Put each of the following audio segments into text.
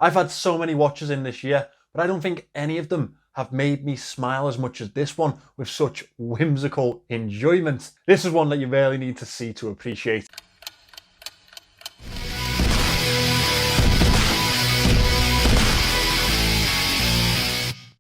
I've had so many watches in this year, but I don't think any of them have made me smile as much as this one with such whimsical enjoyment. This is one that you really need to see to appreciate.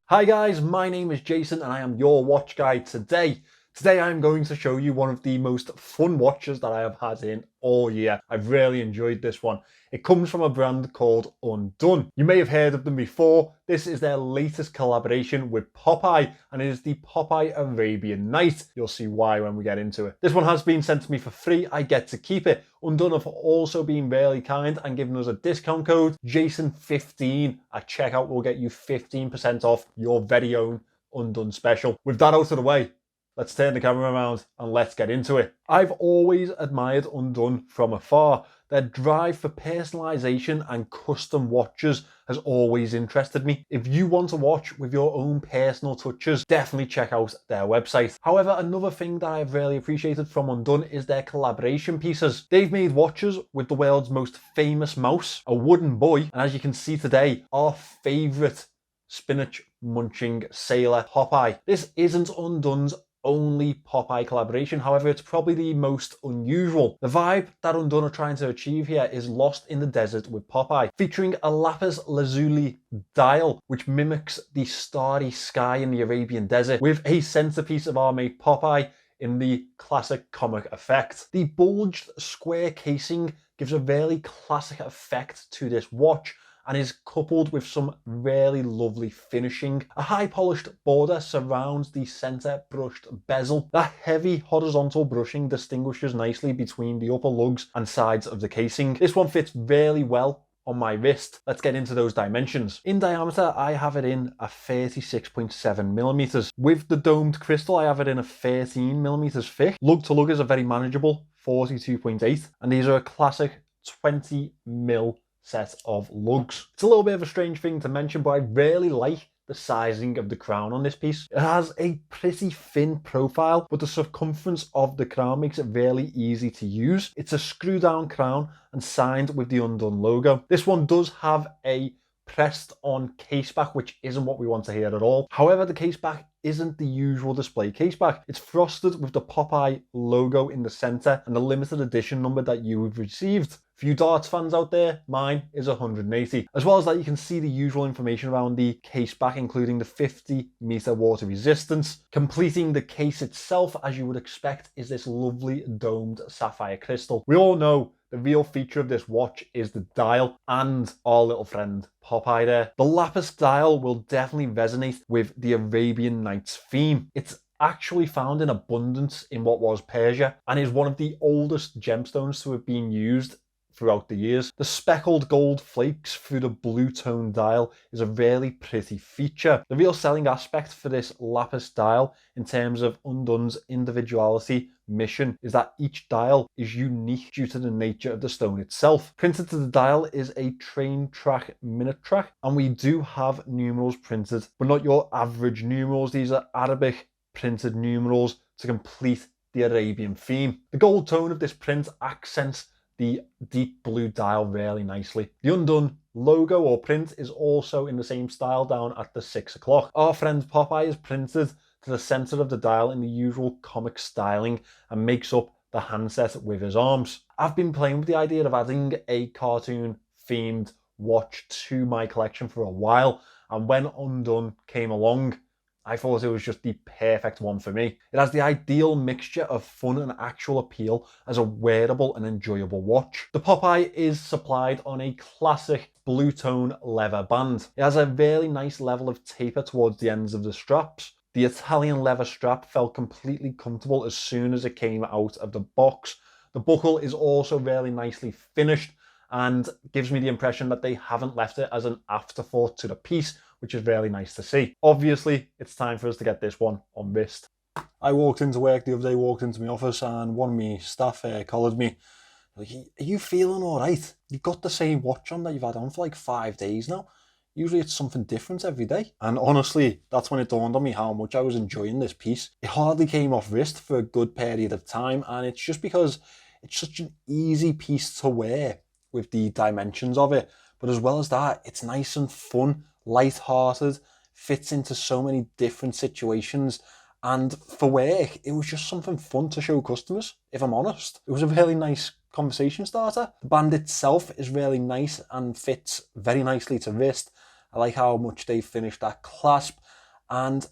Hi guys, my name is Jason and I am your watch guy today. Today I'm going to show you one of the most fun watches that I have had in all year. I've really enjoyed this one. It comes from a brand called Undone. You may have heard of them before. This is their latest collaboration with Popeye, and it is the Popeye Arabian Knight. You'll see why when we get into it. This one has been sent to me for free. I get to keep it. Undone have also been really kind and given us a discount code. Jason15 at checkout will get you 15% off your very own Undone special. With that out of the way, let's turn the camera around and let's get into it. I've always admired Undone from afar. Their drive for personalization and custom watches has always interested me. If you want a watch with your own personal touches, definitely check out their website. However, another thing that I've really appreciated from Undone is their collaboration pieces. They've made watches with the world's most famous mouse, a wooden boy, and as you can see today, our favorite spinach munching sailor Popeye. This isn't Undone's only Popeye collaboration, however it's probably the most unusual. The vibe that Undone are trying to achieve here is lost in the desert with Popeye, featuring a lapis lazuli dial which mimics the starry sky in the Arabian desert, with a centerpiece of our mate Popeye in the classic comic effect. The bulged square casing gives a very classic effect to this watch and is coupled with some really lovely finishing. A high polished border surrounds the center brushed bezel. That heavy horizontal brushing distinguishes nicely between the upper lugs and sides of the casing. This one fits really well on my wrist. Let's get into those dimensions. In diameter, I have it in a 36.7 millimeters. With the domed crystal, I have it in a 13 millimeters thick. Lug to lug is a very manageable 42.8, and these are a classic 20 mil set of lugs. It's a little bit of a strange thing to mention, but I really like the sizing of the crown on this piece. It has a pretty thin profile, but the circumference of the crown makes it really easy to use. It's a screw down crown and signed with the Undone logo. This one does have a pressed on case back, which isn't what we want to hear at all. However, the case back isn't the usual display case back. It's frosted with the Popeye logo in the center and the limited edition number that you have received. For you darts fans out there, mine is 180. As well as that, you can see the usual information around the case back, including the 50-meter water resistance. Completing the case itself, as you would expect, is this lovely domed sapphire crystal. We all know the real feature of this watch is the dial and our little friend Popeye there. The lapis dial will definitely resonate with the Arabian Knights theme. It's actually found in abundance in what was Persia and is one of the oldest gemstones to have been used throughout the years. The speckled gold flakes through the blue tone dial is a really pretty feature. The real selling aspect for this lapis dial in terms of Undone's individuality mission is that each dial is unique due to the nature of the stone itself. Printed to the dial is a train track minute track, and we do have numerals printed, but not your average numerals. These are Arabic printed numerals to complete the Arabian theme. The gold tone of this print accents the deep blue dial really nicely. The Undone logo or print is also in the same style down at the 6 o'clock. Our friend Popeye is printed to the center of the dial in the usual comic styling and makes up the handset with his arms. I've been playing with the idea of adding a cartoon themed watch to my collection for a while, and when Undone came along, I thought it was just the perfect one for me. It has the ideal mixture of fun and actual appeal as a wearable and enjoyable watch. The Popeye is supplied on a classic blue tone leather band. It has a really nice level of taper towards the ends of the straps. The Italian leather strap felt completely comfortable as soon as it came out of the box. The buckle is also really nicely finished and gives me the impression that they haven't left it as an afterthought to the piece, which is really nice to see. Obviously, it's time for us to get this one on wrist. I walked into work the other day, walked into my office, and one of my staff collared me. Like, are you feeling all right? You've got the same watch on that you've had on for like 5 days now. Usually it's something different every day. And honestly, that's when it dawned on me how much I was enjoying this piece. It hardly came off wrist for a good period of time, and it's just because it's such an easy piece to wear with the dimensions of it. But as well as that, it's nice and fun, light-hearted, fits into so many different situations. And for work, it was just something fun to show customers, if I'm honest. It was a really nice conversation starter. The band itself is really nice and fits very nicely to wrist. I like how much they finished that clasp, and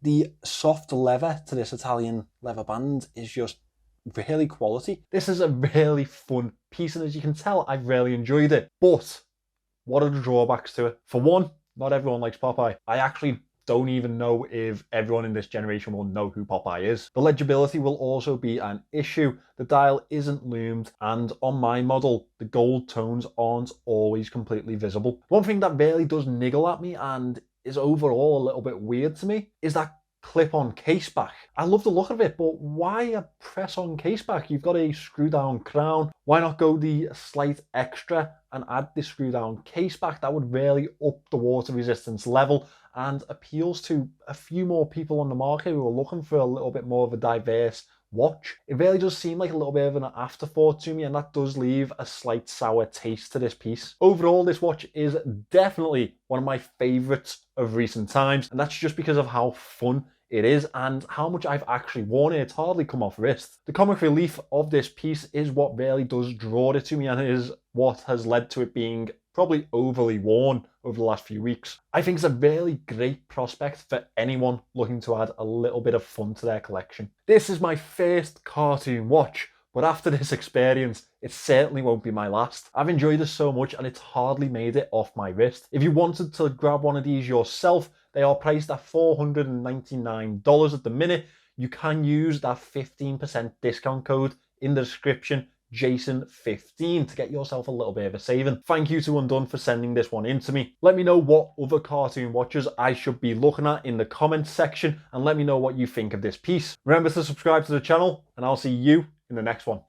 the soft leather to this Italian leather band is just really quality. This is a really fun piece, and as you can tell, I've really enjoyed it. But what are the drawbacks to it? For one, not everyone likes Popeye. I actually don't even know if everyone in this generation will know who Popeye is. The legibility will also be an issue. The dial isn't loomed, and on my model, the gold tones aren't always completely visible. One thing that really does niggle at me and is overall a little bit weird to me is that clip-on case back. I love the look of it, but why a press-on case back? You've got a screw-down crown. Why not go the slight extra and add the screw-down case back? That would really up the water resistance level and appeals to a few more people on the market who are looking for a little bit more of a diverse watch. It really does seem like a little bit of an afterthought to me, and that does leave a slight sour taste to this piece. Overall, this watch is definitely one of my favorites of recent times, and that's just because of how fun it is and how much I've actually worn it. It's hardly come off wrist. The comic relief of this piece is what really does draw it to me, and is what has led to it being probably overly worn over the last few weeks. I think it's a really great prospect for anyone looking to add a little bit of fun to their collection. This is my first cartoon watch, but after this experience, it certainly won't be my last. I've enjoyed this so much, and it's hardly made it off my wrist. If you wanted to grab one of these yourself, they are priced at $499 at the minute. You can use that 15% discount code in the description, Jason15, to get yourself a little bit of a saving. Thank you to Undone for sending this one in to me. Let me know what other cartoon watches I should be looking at in the comments section, and let me know what you think of this piece. Remember to subscribe to the channel, and I'll see you in the next one.